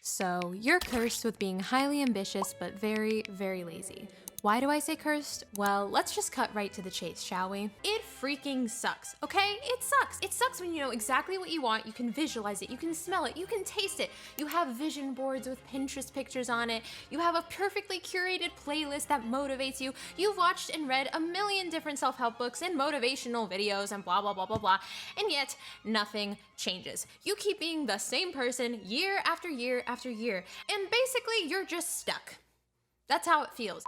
So you're cursed with being highly ambitious but very, very lazy. Why do I say cursed? Well, let's just cut right to the chase, shall we? It freaking sucks, okay? It sucks. It sucks when you know exactly what you want, you can visualize it, you can smell it, you can taste it. You have vision boards with Pinterest pictures on it. You have a perfectly curated playlist that motivates you. You've watched and read a million different self-help books and motivational videos and blah, blah, blah, blah, blah. And yet, nothing changes. You keep being the same person year after year after year. And basically, you're just stuck. That's how it feels.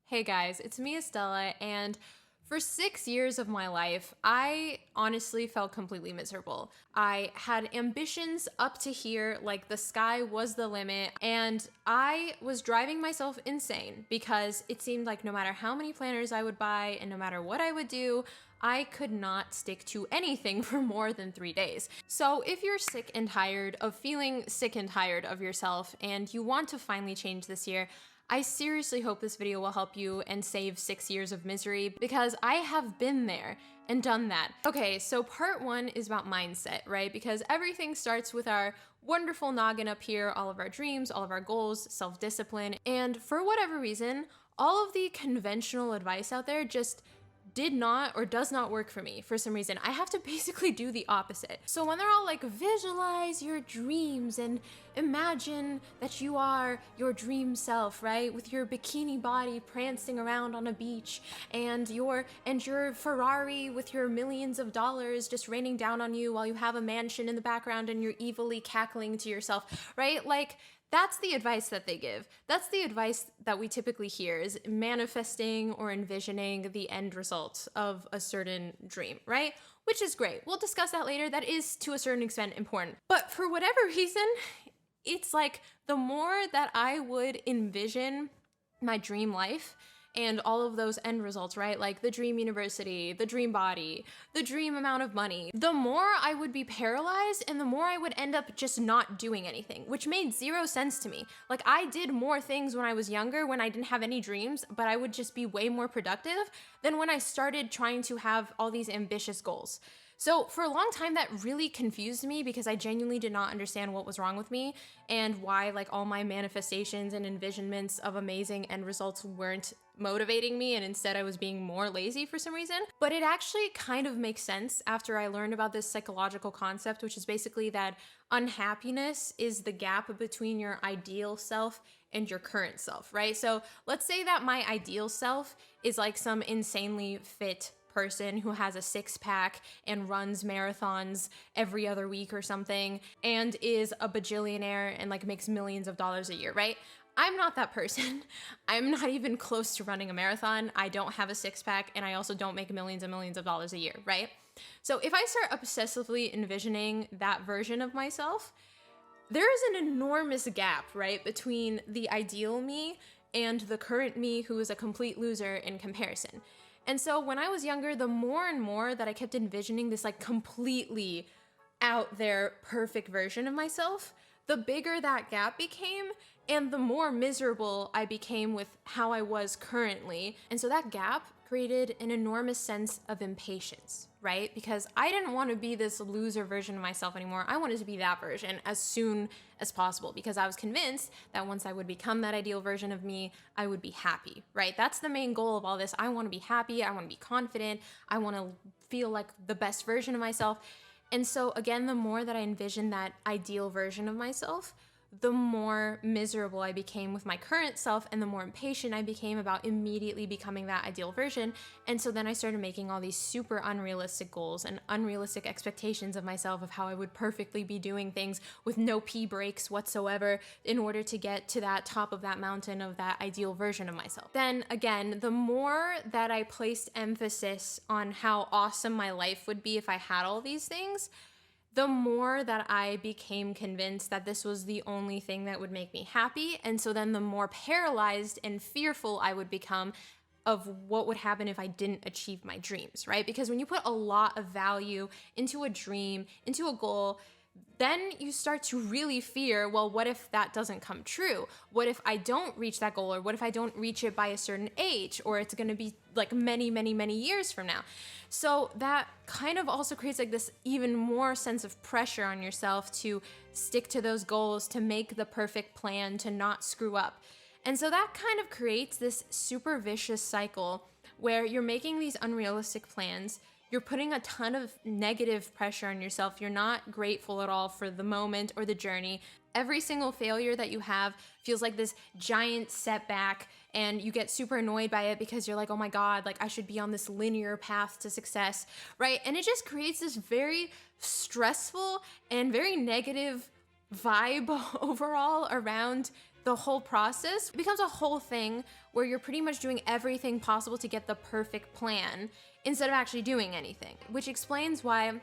Hey guys, it's me, Estella, and for 6 years of my life, I honestly felt completely miserable. I had ambitions up to here, like the sky was the limit, and I was driving myself insane because it seemed like no matter how many planners I would buy and no matter what I would do, I could not stick to anything for more than 3 days. So if you're sick and tired of feeling sick and tired of yourself and you want to finally change this year, I seriously hope this video will help you and save 6 years of misery because I have been there and done that. Okay, so part 1 is about mindset, right? Because everything starts with our wonderful noggin up here, all of our dreams, all of our goals, self-discipline, and for whatever reason, all of the conventional advice out there just did not or does not work for me for some reason. I have to basically do the opposite. So when they're all like, visualize your dreams and imagine that you are your dream self, right? With your bikini body prancing around on a beach and your Ferrari with your millions of dollars just raining down on you while you have a mansion in the background and you're evilly cackling to yourself, right? Like, that's the advice that they give. That's the advice that we typically hear is manifesting or envisioning the end result of a certain dream, right? Which is great. We'll discuss that later. That is to a certain extent important. But for whatever reason, it's like the more that I would envision my dream life and all of those end results, right? Like the dream university, the dream body, the dream amount of money, the more I would be paralyzed and the more I would end up just not doing anything, which made zero sense to me. Like I did more things when I was younger when I didn't have any dreams, but I would just be way more productive than when I started trying to have all these ambitious goals. So for a long time that really confused me because I genuinely did not understand what was wrong with me and why like all my manifestations and envisionments of amazing end results weren't motivating me and instead I was being more lazy for some reason. But it actually kind of makes sense after I learned about this psychological concept, which is basically that unhappiness is the gap between your ideal self and your current self, right? So let's say that my ideal self is like some insanely fit person who has a six-pack and runs marathons every other week or something and is a bajillionaire and like makes millions of dollars a year, right? I'm not that person. I'm not even close to running a marathon. I don't have a six-pack and I also don't make millions and millions of dollars a year, right? So if I start obsessively envisioning that version of myself, there is an enormous gap, right, between the ideal me and the current me who is a complete loser in comparison. And so when I was younger, the more and more that I kept envisioning this like completely out there perfect version of myself, the bigger that gap became and the more miserable I became with how I was currently. And so that gap created an enormous sense of impatience, right? Because I didn't want to be this loser version of myself anymore. I wanted to be that version as soon as possible because I was convinced that once I would become that ideal version of me, I would be happy, right? That's the main goal of all this. I want to be happy. I want to be confident. I want to feel like the best version of myself. And so again, the more that I envisioned that ideal version of myself, the more miserable I became with my current self and the more impatient I became about immediately becoming that ideal version. And so then I started making all these super unrealistic goals and unrealistic expectations of myself of how I would perfectly be doing things with no pee breaks whatsoever in order to get to that top of that mountain of that ideal version of myself. Then again, the more that I placed emphasis on how awesome my life would be if I had all these things, the more that I became convinced that this was the only thing that would make me happy. And so then the more paralyzed and fearful I would become of what would happen if I didn't achieve my dreams, right? Because when you put a lot of value into a dream, into a goal, then you start to really fear, well, what if that doesn't come true? What if I don't reach that goal? Or what if I don't reach it by a certain age? Or it's gonna be like many, many, many years from now. So that kind of also creates like this even more sense of pressure on yourself to stick to those goals, to make the perfect plan, to not screw up. And so that kind of creates this super vicious cycle where you're making these unrealistic plans. You're putting a ton of negative pressure on yourself. You're not grateful at all for the moment or the journey. Every single failure that you have feels like this giant setback, and you get super annoyed by it because you're like, oh my God, like I should be on this linear path to success, right? And it just creates this very stressful and very negative vibe overall around the whole process. It becomes a whole thing where you're pretty much doing everything possible to get the perfect plan instead of actually doing anything, which explains why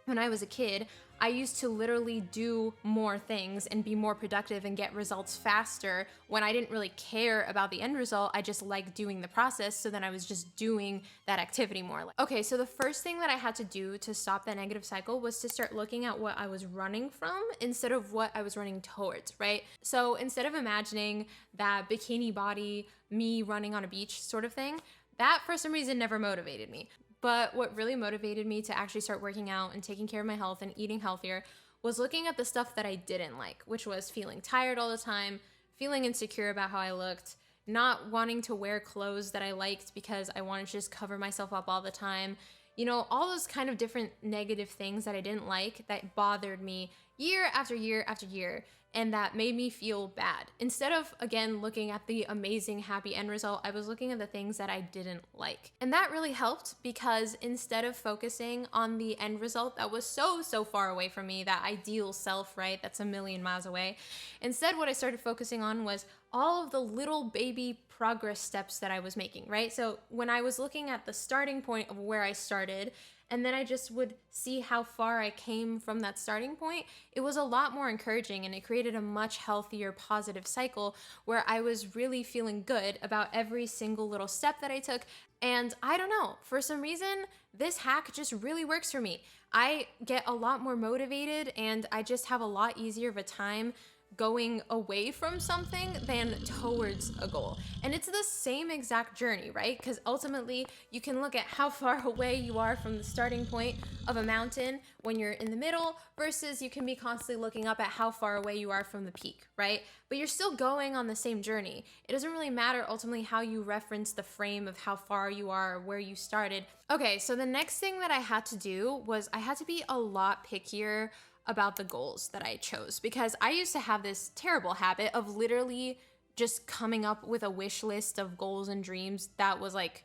when I was a kid, I used to literally do more things and be more productive and get results faster when I didn't really care about the end result. I just liked doing the process, so then I was just doing that activity more. Okay, so the first thing that I had to do to stop that negative cycle was to start looking at what I was running from instead of what I was running towards, right? So instead of imagining that bikini body, me running on a beach sort of thing, that for some reason never motivated me. But what really motivated me to actually start working out and taking care of my health and eating healthier was looking at the stuff that I didn't like, which was feeling tired all the time, feeling insecure about how I looked, not wanting to wear clothes that I liked because I wanted to just cover myself up all the time. You know, all those kind of different negative things that I didn't like that bothered me year after year after year, and that made me feel bad. Instead of, again, looking at the amazing, happy end result, I was looking at the things that I didn't like. And that really helped because instead of focusing on the end result that was so far away from me, that ideal self, right, that's a million miles away, instead what I started focusing on was all of the little baby progress steps that I was making, right? So when I was looking at the starting point of where I started, and then I just would see how far I came from that starting point, it was a lot more encouraging, and it created a much healthier, positive cycle where I was really feeling good about every single little step that I took. And I don't know, for some reason, this hack just really works for me. I get a lot more motivated, and I just have a lot easier of a time going away from something than towards a goal. And it's the same exact journey, right? Because ultimately you can look at how far away you are from the starting point of a mountain when you're in the middle versus you can be constantly looking up at how far away you are from the peak, right? But you're still going on the same journey. It doesn't really matter ultimately how you reference the frame of how far you are or where you started. Okay, so the next thing that I had to do was I had to be a lot pickier about the goals that I chose, because I used to have this terrible habit of literally just coming up with a wish list of goals and dreams that was like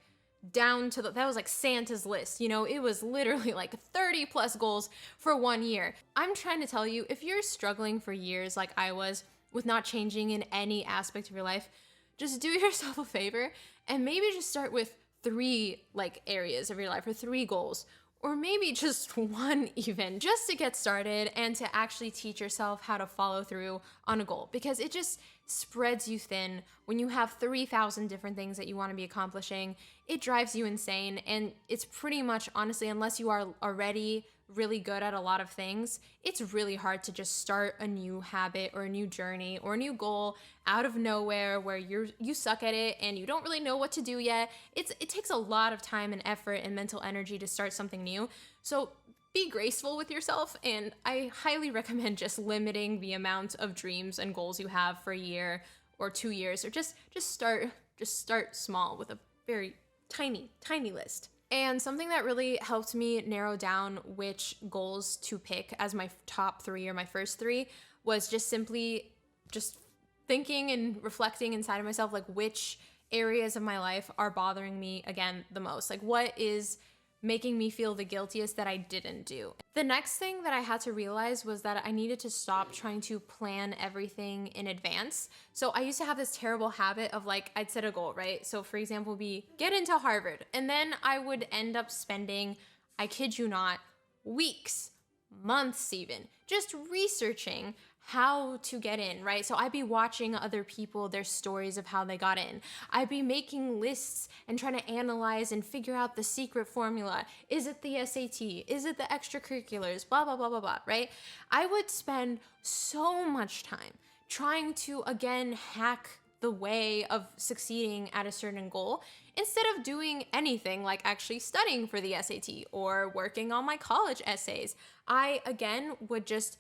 down to that was like Santa's list. You know, it was literally like 30 plus goals for 1 year. I'm trying to tell you, if you're struggling for years like I was with not changing in any aspect of your life, just do yourself a favor and maybe just start with 3 like areas of your life or 3 goals. Or maybe just 1 even, just to get started and to actually teach yourself how to follow through on a goal, because it just spreads you thin when you have 3,000 different things that you want to be accomplishing. It drives you insane, and it's pretty much, honestly, unless you are already really good at a lot of things, it's really hard to just start a new habit or a new journey or a new goal out of nowhere where you suck at it and you don't really know what to do yet. It takes a lot of time and effort and mental energy to start something new. So be graceful with yourself, and I highly recommend just limiting the amount of dreams and goals you have for a year or 2 years, or just start small with a very tiny list. And something that really helped me narrow down which goals to pick as my top 3 or my first 3 was just simply just thinking and reflecting inside of myself, like which areas of my life are bothering me again the most. Like what is making me feel the guiltiest that I didn't do. The next thing that I had to realize was that I needed to stop trying to plan everything in advance. So I used to have this terrible habit of like, I'd set a goal, right? So for example, be get into Harvard. And then I would end up spending, I kid you not, weeks, months even, just researching how to get in, right? So I'd be watching other people, their stories of how they got in. I'd be making lists and trying to analyze and figure out the secret formula. Is it the SAT? Is it the extracurriculars? Blah, blah, blah, blah, blah, right? I would spend so much time trying to, again, hack the way of succeeding at a certain goal instead of doing anything like actually studying for the SAT or working on my college essays. I, again, would just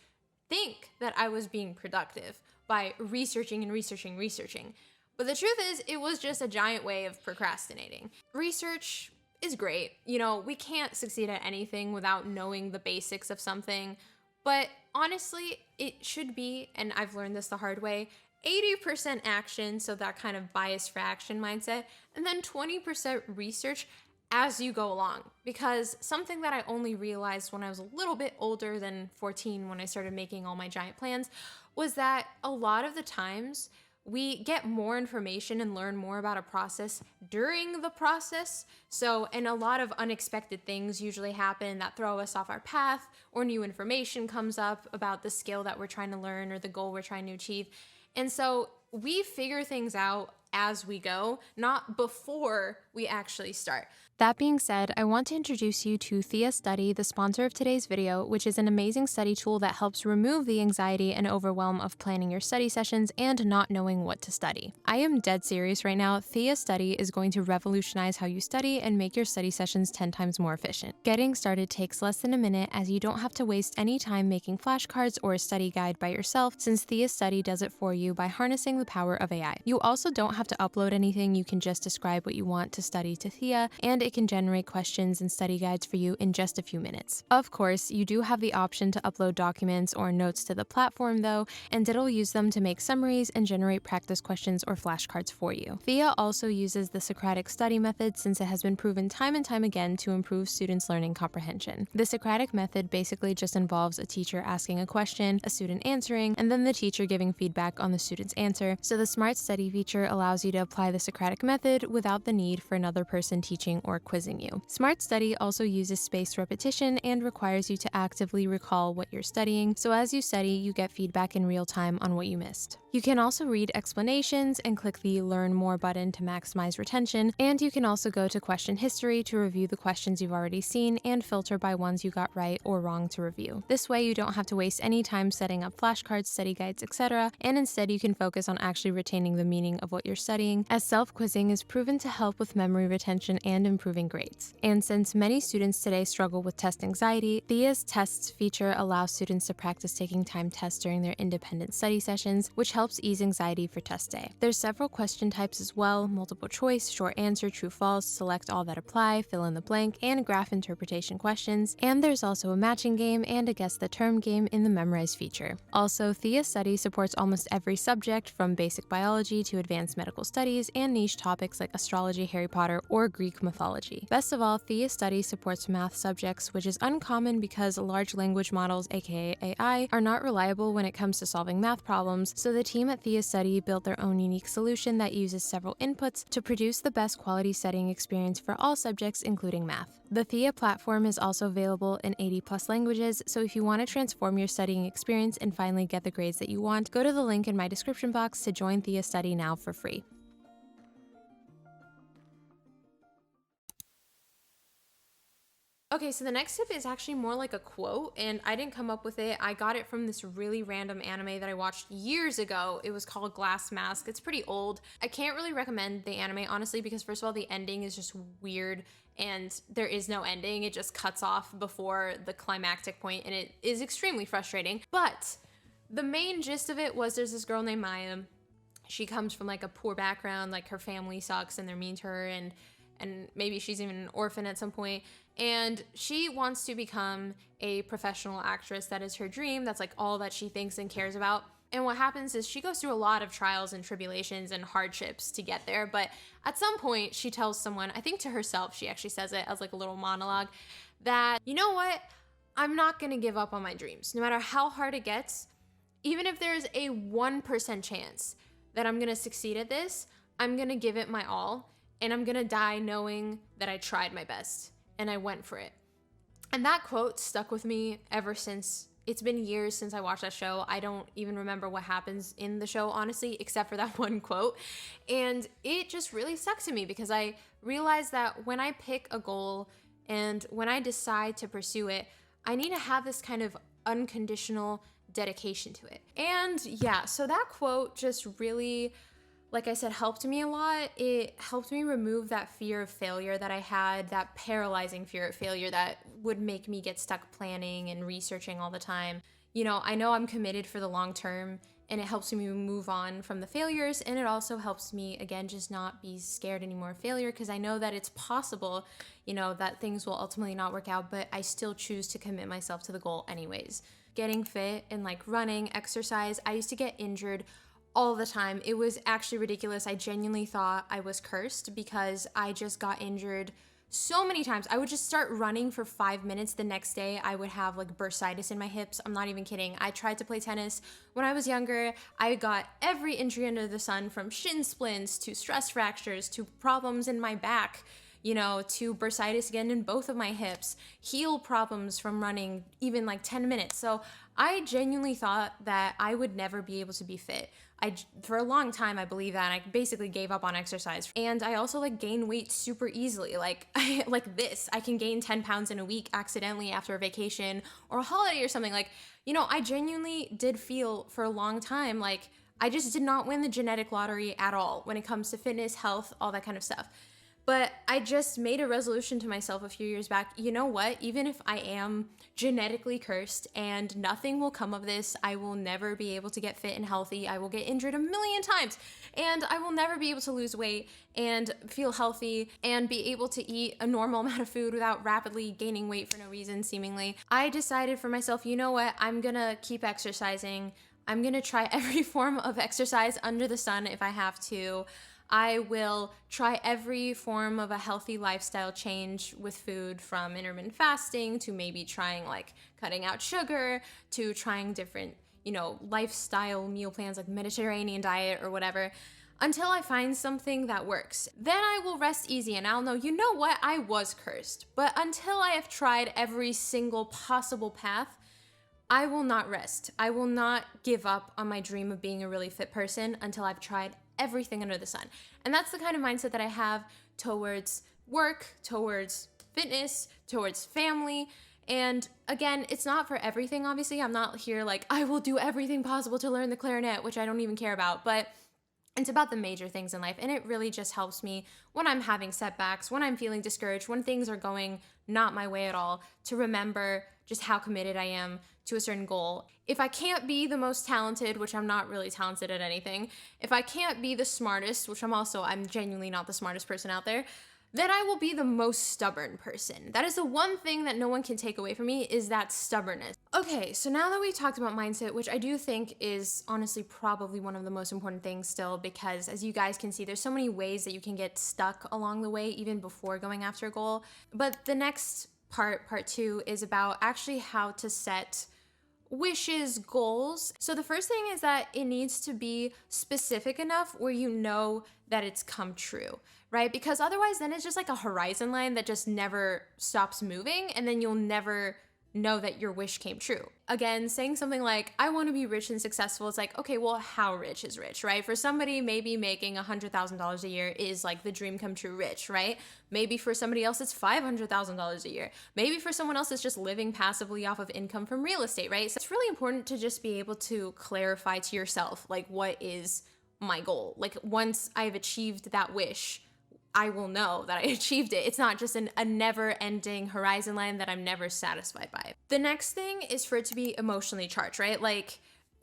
think that I was being productive by researching and researching. But the truth is, it was just a giant way of procrastinating. Research is great. You know, we can't succeed at anything without knowing the basics of something. But honestly, it should be, and I've learned this the hard way, 80% action, so that kind of bias for action mindset, and then 20% research as you go along. Because something that I only realized when I was a little bit older than 14, when I started making all my giant plans, was that a lot of the times we get more information and learn more about a process during the process. So, and a lot of unexpected things usually happen that throw us off our path, or new information comes up about the skill that we're trying to learn or the goal we're trying to achieve. And so we figure things out as we go, not before we actually start. That being said, I want to introduce you to Thea Study, the sponsor of today's video, which is an amazing study tool that helps remove the anxiety and overwhelm of planning your study sessions and not knowing what to study. I am dead serious right now. Thea Study is going to revolutionize how you study and make your study sessions 10 times more efficient. Getting started takes less than a minute, as you don't have to waste any time making flashcards or a study guide by yourself, since Thea Study does it for you by harnessing the power of AI. You also don't have to upload anything. You can just describe what you want to study to Thea, and it can generate questions and study guides for you in just a few minutes. Of course, you do have the option to upload documents or notes to the platform though, and it'll use them to make summaries and generate practice questions or flashcards for you. Thea also uses the Socratic study method, since it has been proven time and time again to improve students' learning comprehension. The Socratic method basically just involves a teacher asking a question, a student answering, and then the teacher giving feedback on the student's answer. So the Smart Study feature allows you to apply the Socratic method without the need for another person teaching or quizzing you. Smart Study also uses spaced repetition and requires you to actively recall what you're studying, so as you study, you get feedback in real time on what you missed. You can also read explanations and click the Learn More button to maximize retention, and you can also go to question history to review the questions you've already seen and filter by ones you got right or wrong to review. This way, you don't have to waste any time setting up flashcards, study guides, etc., and instead you can focus on actually retaining the meaning of what you're studying, as self-quizzing is proven to help with memory retention and improving grades. And since many students today struggle with test anxiety, Thea's tests feature allows students to practice taking timed tests during their independent study sessions, which helps ease anxiety for test day. There's several question types as well: multiple choice, short answer, true false, select all that apply, fill in the blank, and graph interpretation questions. And there's also a matching game and a guess the term game in the memorize feature. Also, Thea Study supports almost every subject, from basic biology to advanced medical studies and niche topics like astrology, Harry Potter, or Greek mythology. Best of all, Thea Study supports math subjects, which is uncommon because large language models, aka AI, are not reliable when it comes to solving math problems, so the team at Thea Study built their own unique solution that uses several inputs to produce the best quality studying experience for all subjects, including math. The Thea platform is also available in 80+ languages, so if you want to transform your studying experience and finally get the grades that you want, go to the link in my description box to join Thea Study now for free. Okay, so the next tip is actually more like a quote, and I didn't come up with it. I got it from this really random anime that I watched years ago. It was called Glass Mask. It's pretty old. I can't really recommend the anime, honestly, because first of all, the ending is just weird, and there is no ending. It just cuts off before the climactic point, and it is extremely frustrating. But the main gist of it was there's this girl named Maya. She comes from like a poor background, like her family sucks and they're mean to her, and maybe she's even an orphan at some point. And she wants to become a professional actress. That is her dream. That's like all that she thinks and cares about. And what happens is she goes through a lot of trials and tribulations and hardships to get there. But at some point she tells someone, I think to herself, she actually says it as like a little monologue, that, you know what? I'm not gonna give up on my dreams. No matter how hard it gets, even if there's a 1% chance that I'm gonna succeed at this, I'm gonna give it my all. And I'm gonna die knowing that I tried my best and I went for it. And that quote stuck with me ever since It's been years since I watched that show. I don't even remember what happens in the show, honestly, except for that one quote. And it just really stuck to me because I realized that when I pick a goal and when I decide to pursue it, I need to have this kind of unconditional dedication to it. And yeah, so that quote just really, like I said, helped me a lot. It helped me remove that fear of failure that I had, that paralyzing fear of failure that would make me get stuck planning and researching all the time. You know I'm committed for the long term, and it helps me move on from the failures, and it also helps me, again, just not be scared anymore of failure, because I know that it's possible, that things will ultimately not work out, but I still choose to commit myself to the goal anyways. Getting fit and like running, exercise, I used to get injured all the time. It was actually ridiculous. I genuinely thought I was cursed because I just got injured so many times. I would just start running for 5 minutes. The next day I would have like bursitis in my hips. I'm not even kidding. I tried to play tennis when I was younger. I got every injury under the sun, from shin splints to stress fractures to problems in my back, to bursitis again in both of my hips, heel problems from running even like 10 minutes. So I genuinely thought that I would never be able to be fit. For a long time, I believe that, and I basically gave up on exercise. And I also gain weight super easily. I can gain 10 pounds in a week accidentally after a vacation or a holiday or something. I genuinely did feel for a long time like I just did not win the genetic lottery at all when it comes to fitness, health, all that kind of stuff. But I just made a resolution to myself a few years back. You know what? Even if I am genetically cursed and nothing will come of this, I will never be able to get fit and healthy. I will get injured a million times, and I will never be able to lose weight and feel healthy and be able to eat a normal amount of food without rapidly gaining weight for no reason, seemingly. I decided for myself, you know what? I'm gonna keep exercising. I'm gonna try every form of exercise under the sun if I have to. I will try every form of a healthy lifestyle change with food, from intermittent fasting to maybe trying cutting out sugar, to trying different, lifestyle meal plans like Mediterranean diet or whatever, until I find something that works. Then I will rest easy and I'll know, you know what, I was cursed. But until I have tried every single possible path, I will not rest. I will not give up on my dream of being a really fit person until I've tried everything under the sun. And that's the kind of mindset that I have towards work, towards fitness, towards family. And again, it's not for everything, obviously. I'm not here I will do everything possible to learn the clarinet, which I don't even care about, but it's about the major things in life. And it really just helps me when I'm having setbacks, when I'm feeling discouraged, when things are going not my way at all, to remember just how committed I am to a certain goal. If I can't be the most talented, which I'm not really talented at anything, if I can't be the smartest, which I'm genuinely not the smartest person out there, then I will be the most stubborn person. That is the one thing that no one can take away from me, is that stubbornness. Okay, so now that we talked about mindset, which I do think is honestly probably one of the most important things still, because as you guys can see, there's so many ways that you can get stuck along the way, even before going after a goal. But the next part 2, is about actually how to set wishes, goals. So the first thing is that it needs to be specific enough where you know that it's come true, right? Because otherwise then it's just like a horizon line that just never stops moving, and then you'll never know that your wish came true. Again, saying something like, I want to be rich and successful, it's like, okay, well, how rich is rich, right? For somebody, maybe making $100,000 a year is like the dream come true rich, right? Maybe for somebody else, it's $500,000 a year. Maybe for someone else, it's just living passively off of income from real estate, right? So it's really important to just be able to clarify to yourself, what is my goal? Once I've achieved that wish, I will know that I achieved it. It's not just a never-ending horizon line that I'm never satisfied by. The next thing is for it to be emotionally charged, right?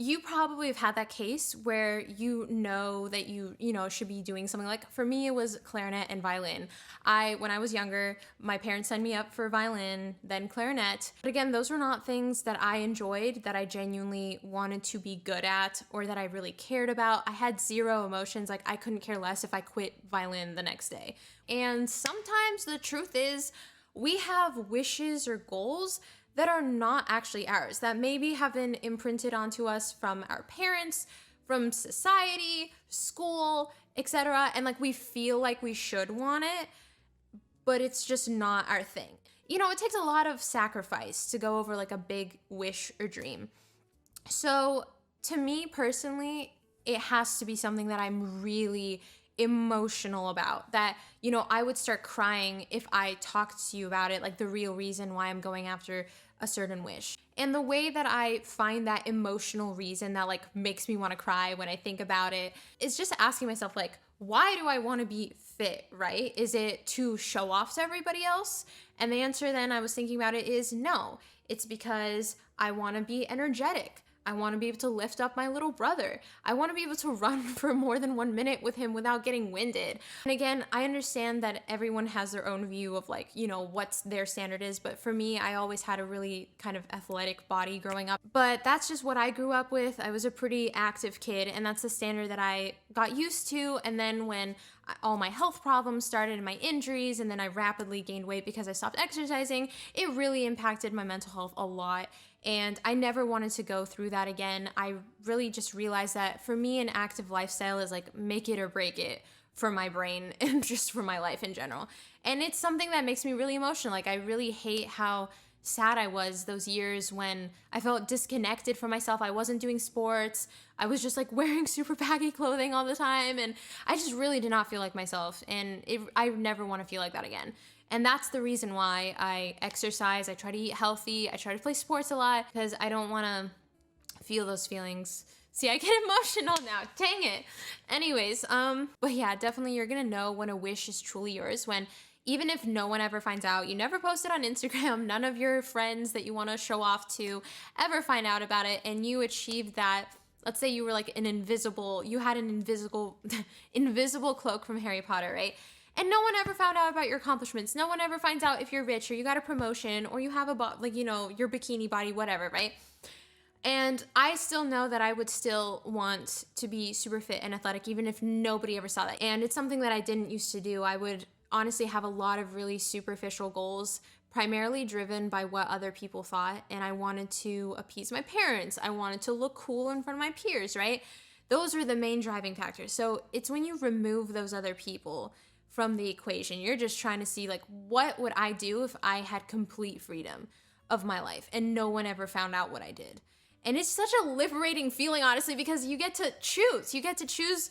You probably have had that case where you know that you should be doing something. For me, it was clarinet and violin. When I was younger, my parents signed me up for violin, then clarinet. But again, those were not things that I enjoyed, that I genuinely wanted to be good at, or that I really cared about. I had zero emotions. I couldn't care less if I quit violin the next day. And sometimes the truth is, we have wishes or goals that are not actually ours, that maybe have been imprinted onto us from our parents, from society, school, etc. And we feel like we should want it, but it's just not our thing. it takes a lot of sacrifice to go over like a big wish or dream. So to me personally, it has to be something that I'm really emotional about, that, I would start crying if I talked to you about it, like the real reason why I'm going after a certain wish. And the way that I find that emotional reason that like makes me want to cry when I think about it is just asking myself, like, why do I want to be fit, right? Is it to show off to everybody else? And the answer then I was thinking about it is no. It's because I want to be energetic. I want to be able to lift up my little brother. I want to be able to run for more than 1 minute with him without getting winded. And again, I understand that everyone has their own view of like, what's their standard is. But for me, I always had a really kind of athletic body growing up. But that's just what I grew up with. I was a pretty active kid, and that's the standard that I got used to. And then when all my health problems started and my injuries, and then I rapidly gained weight because I stopped exercising, it really impacted my mental health a lot. And I never wanted to go through that again. I really just realized that for me, an active lifestyle is like make it or break it for my brain and just for my life in general. And it's something that makes me really emotional. Like I really hate how sad I was those years when I felt disconnected from myself. I wasn't doing sports. I was just like wearing super baggy clothing all the time. And I just really did not feel like myself. And I never want to feel like that again. And that's the reason why I exercise. I try to eat healthy. I try to play sports a lot because I don't want to feel those feelings. See, I get emotional now. Dang it. Anyways, but yeah, definitely you're going to know when a wish is truly yours, when even if no one ever finds out, you never post it on Instagram, none of your friends that you want to show off to ever find out about it, and you achieved that. Let's say you were like you had an invisible cloak from Harry Potter, right? And no one ever found out about your accomplishments. No one ever finds out if you're rich or you got a promotion or you have your bikini body, whatever, right? And I still know that I would still want to be super fit and athletic, even if nobody ever saw that. And it's something that I didn't used to do. I would honestly have a lot of really superficial goals, primarily driven by what other people thought. And I wanted to appease my parents. I wanted to look cool in front of my peers, right? Those are the main driving factors. So it's when you remove those other people from the equation, you're just trying to see like, what would I do if I had complete freedom of my life and no one ever found out what I did? And it's such a liberating feeling, honestly, because you get to choose. You get to choose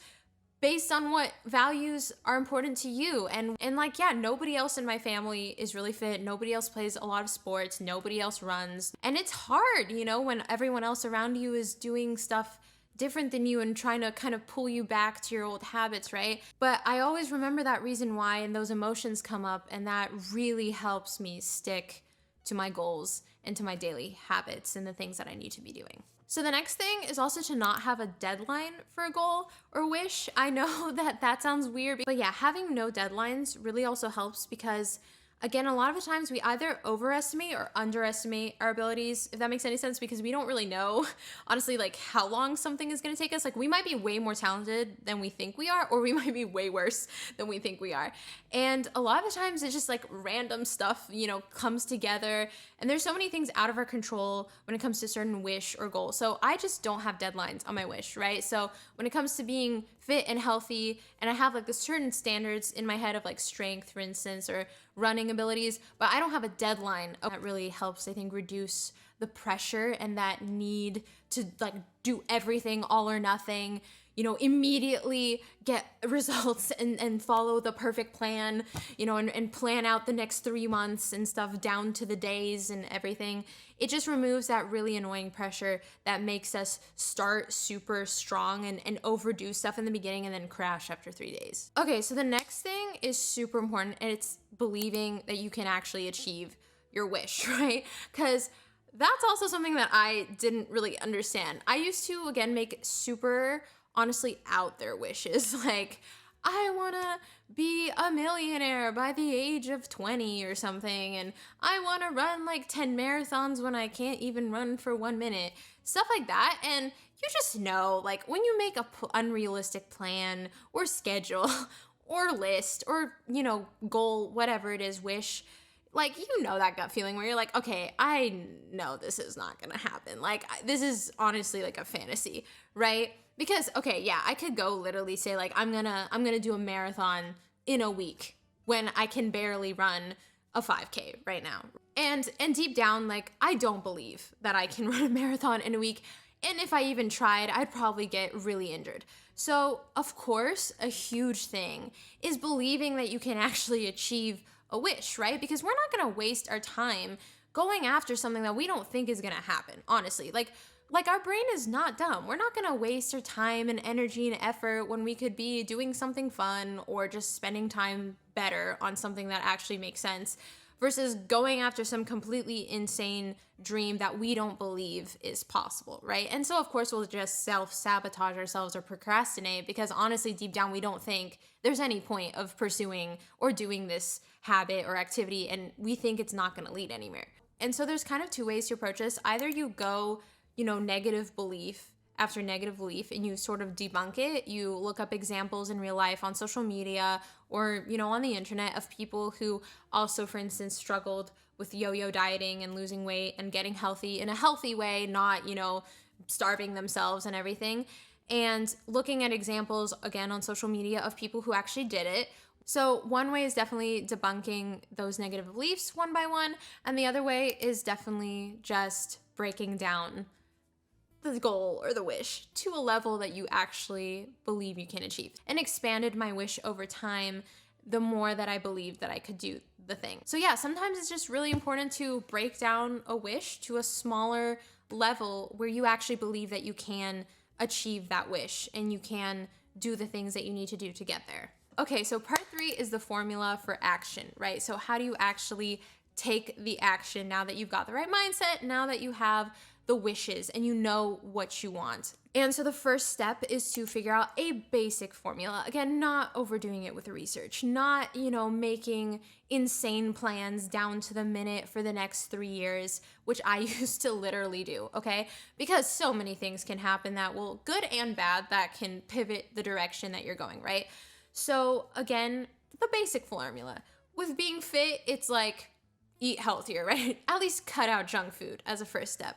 based on what values are important to you. And like, yeah, nobody else in my family is really fit. Nobody else plays a lot of sports. Nobody else runs. And it's hard, when everyone else around you is doing stuff different than you and trying to kind of pull you back to your old habits, right? But I always remember that reason why, and those emotions come up, and that really helps me stick to my goals and to my daily habits and the things that I need to be doing. So the next thing is also to not have a deadline for a goal or wish. I know that sounds weird, but yeah, having no deadlines really also helps because, again, a lot of the times we either overestimate or underestimate our abilities, if that makes any sense, because we don't really know, honestly, like how long something is going to take us. Like we might be way more talented than we think we are, or we might be way worse than we think we are. And a lot of the times it's just like random stuff, comes together. And there's so many things out of our control when it comes to certain wish or goal. So I just don't have deadlines on my wish, right? So when it comes to being fit and healthy, and I have like the certain standards in my head of like strength, for instance, or running abilities, but I don't have a deadline. That really helps, I think, reduce the pressure and that need to like do everything all or nothing, immediately get results and follow the perfect plan, and plan out the next 3 months and stuff down to the days and everything. It just removes that really annoying pressure that makes us start super strong and overdo stuff in the beginning and then crash after 3 days. Okay, so the next thing is super important, and it's believing that you can actually achieve your wish, right? Because that's also something that I didn't really understand. I used to, again, make super honestly out there wishes. Like, I want to be a millionaire by the age of 20 or something. And I want to run like 10 marathons when I can't even run for 1 minute. Stuff like that. And you just know, like, when you make a unrealistic plan or schedule or list or, goal, whatever it is, wish, like, that gut feeling where you're like, okay, I know this is not going to happen. Like, this is honestly like a fantasy, right? Because, okay, yeah, I could go literally say like, I'm gonna do a marathon in a week when I can barely run a 5K right now. And deep down, like, I don't believe that I can run a marathon in a week. And if I even tried, I'd probably get really injured. So, of course, a huge thing is believing that you can actually achieve a wish, right? Because we're not gonna waste our time going after something that we don't think is gonna happen, honestly. Like our brain is not dumb. We're not gonna waste our time and energy and effort when we could be doing something fun or just spending time better on something that actually makes sense versus going after some completely insane dream that we don't believe is possible, right? And so of course we'll just self-sabotage ourselves or procrastinate because honestly, deep down, we don't think there's any point of pursuing or doing this habit or activity, and we think it's not gonna lead anywhere. And so there's kind of two ways to approach this. Either you go, negative belief after negative belief and you sort of debunk it. You look up examples in real life on social media or, on the internet of people who also, for instance, struggled with yo-yo dieting and losing weight and getting healthy in a healthy way, not, starving themselves and everything. And looking at examples, again, on social media of people who actually did it. So one way is definitely debunking those negative beliefs one by one. And the other way is definitely just breaking down the goal or the wish to a level that you actually believe you can achieve, and expanded my wish over time the more that I believed that I could do the thing. So yeah, sometimes it's just really important to break down a wish to a smaller level where you actually believe that you can achieve that wish and you can do the things that you need to do to get there. Okay, so part 3 is the formula for action, right? So how do you actually take the action now that you've got the right mindset, now that you have the wishes and you know what you want? And so the first step is to figure out a basic formula. Again, not overdoing it with the research, not, making insane plans down to the minute for the next 3 years, which I used to literally do, okay? Because so many things can happen that will, good and bad, that can pivot the direction that you're going, right? So again, the basic formula. With being fit, it's like eat healthier, right? At least cut out junk food as a first step.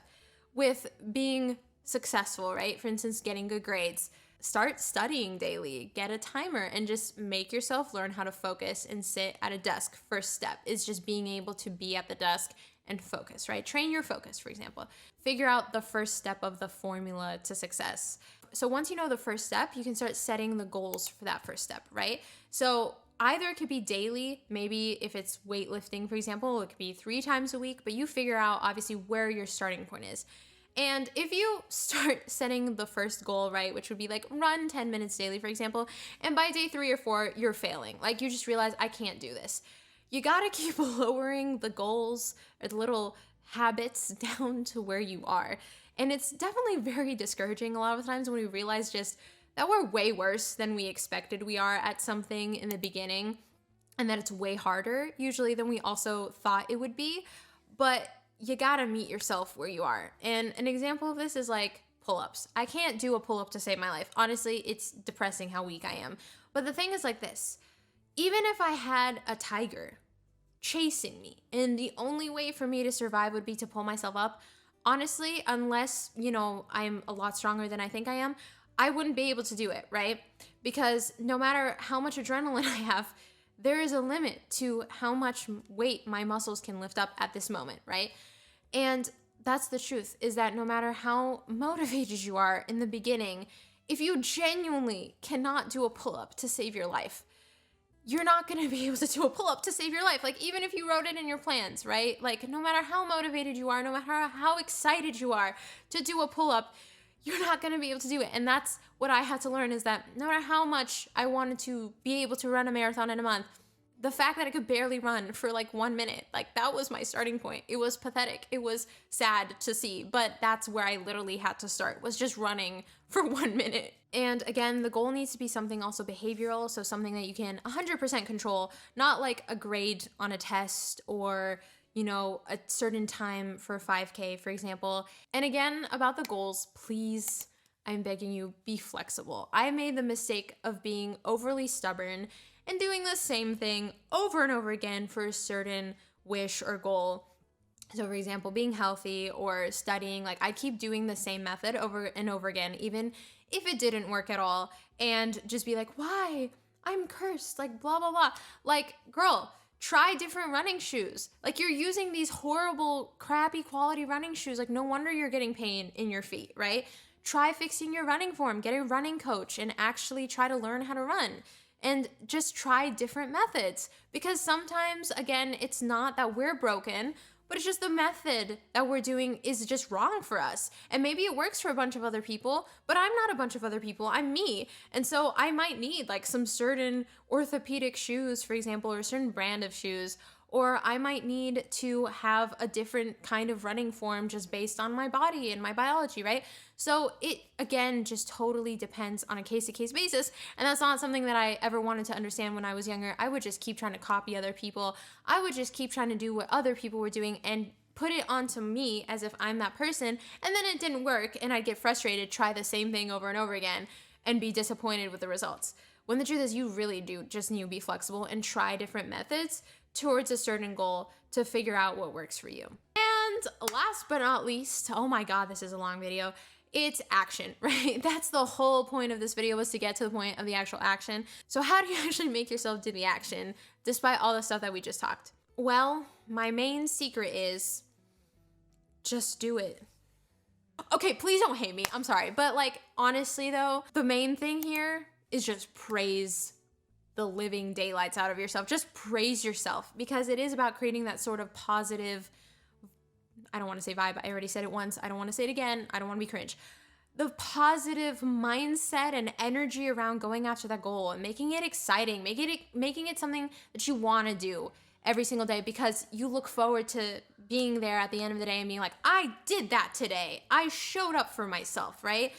With being successful, right? For instance, getting good grades, start studying daily, get a timer, and just make yourself learn how to focus and sit at a desk. First step is just being able to be at the desk and focus, right? Train your focus, for example. Figure out the first step of the formula to success. So once you know the first step, you can start setting the goals for that first step, right? So either it could be daily, maybe if it's weightlifting, for example, it could be 3 times a week, but you figure out obviously where your starting point is. And if you start setting the first goal, right, which would be like run 10 minutes daily, for example, and by day 3 or 4, you're failing. Like you just realize I can't do this. You gotta keep lowering the goals or the little habits down to where you are. And it's definitely very discouraging a lot of times when we realize just that we're way worse than we expected we are at something in the beginning, and that it's way harder usually than we also thought it would be. But you gotta meet yourself where you are. And an example of this is like pull-ups. I can't do a pull-up to save my life. Honestly, it's depressing how weak I am. But the thing is like this, even if I had a tiger chasing me and the only way for me to survive would be to pull myself up, honestly, unless, I'm a lot stronger than I think I am, I wouldn't be able to do it, right? Because no matter how much adrenaline I have, there is a limit to how much weight my muscles can lift up at this moment, right? And that's the truth, is that no matter how motivated you are in the beginning, if you genuinely cannot do a pull-up to save your life, you're not gonna be able to do a pull-up to save your life. Like even if you wrote it in your plans, right? Like no matter how motivated you are, no matter how excited you are to do a pull-up, you're not gonna be able to do it. And that's what I had to learn, is that no matter how much I wanted to be able to run a marathon in a month, the fact that I could barely run for like 1 minute, like that was my starting point. It was pathetic. It was sad to see, but that's where I literally had to start, was just running for 1 minute. And again, the goal needs to be something also behavioral, so something that you can 100% control, not like a grade on a test or, a certain time for 5K, for example. And again, about the goals, please, I'm begging you, be flexible. I made the mistake of being overly stubborn and doing the same thing over and over again for a certain wish or goal. So for example, being healthy or studying, like I keep doing the same method over and over again, even if it didn't work at all, and just be like, why? I'm cursed, like blah, blah, blah. Like, girl, Try different running shoes. Like, you're using these horrible, crappy quality running shoes. Like, no wonder you're getting pain in your feet, right? Try fixing your running form, get a running coach, and actually try to learn how to run. And just try different methods. Because sometimes, again, it's not that we're broken, but it's just the method that we're doing is just wrong for us. And maybe it works for a bunch of other people, but I'm not a bunch of other people, I'm me. And so I might need like some certain orthopedic shoes, for example, or a certain brand of shoes, or I might need to have a different kind of running form just based on my body and my biology, right? So it, again, just totally depends on a case-to-case basis, and that's not something that I ever wanted to understand when I was younger. I would just keep trying to copy other people. I would just keep trying to do what other people were doing and put it onto me as if I'm that person, and then it didn't work, and I'd get frustrated, try the same thing over and over again, and be disappointed with the results. When the truth is, you really do just need to be flexible and try different methods towards a certain goal to figure out what works for you. And last but not least, oh my God, this is a long video, it's action, right? That's the whole point of this video, was to get to the point of the actual action. So how do you actually make yourself do the action despite all the stuff that we just talked? Well, my main secret is just do it. Okay, please don't hate me, I'm sorry. But like, honestly though, the main thing here is just praise the living daylights out of yourself. Just praise yourself, because it is about creating that sort of positive, I don't want to say vibe, I already said it once, I don't want to say it again, I don't want to be cringe. The positive mindset and energy around going after that goal and making it exciting, making it something that you want to do every single day, because you look forward to being there at the end of the day and being like, I did that today. I showed up for myself, right?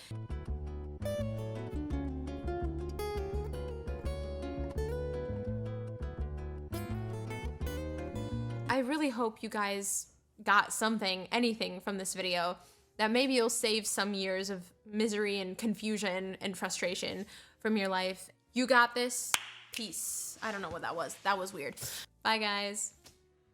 I really hope you guys got something, anything from this video, that maybe you'll save some years of misery and confusion and frustration from your life. You got this. Peace. I don't know what that was. That was weird. Bye, guys.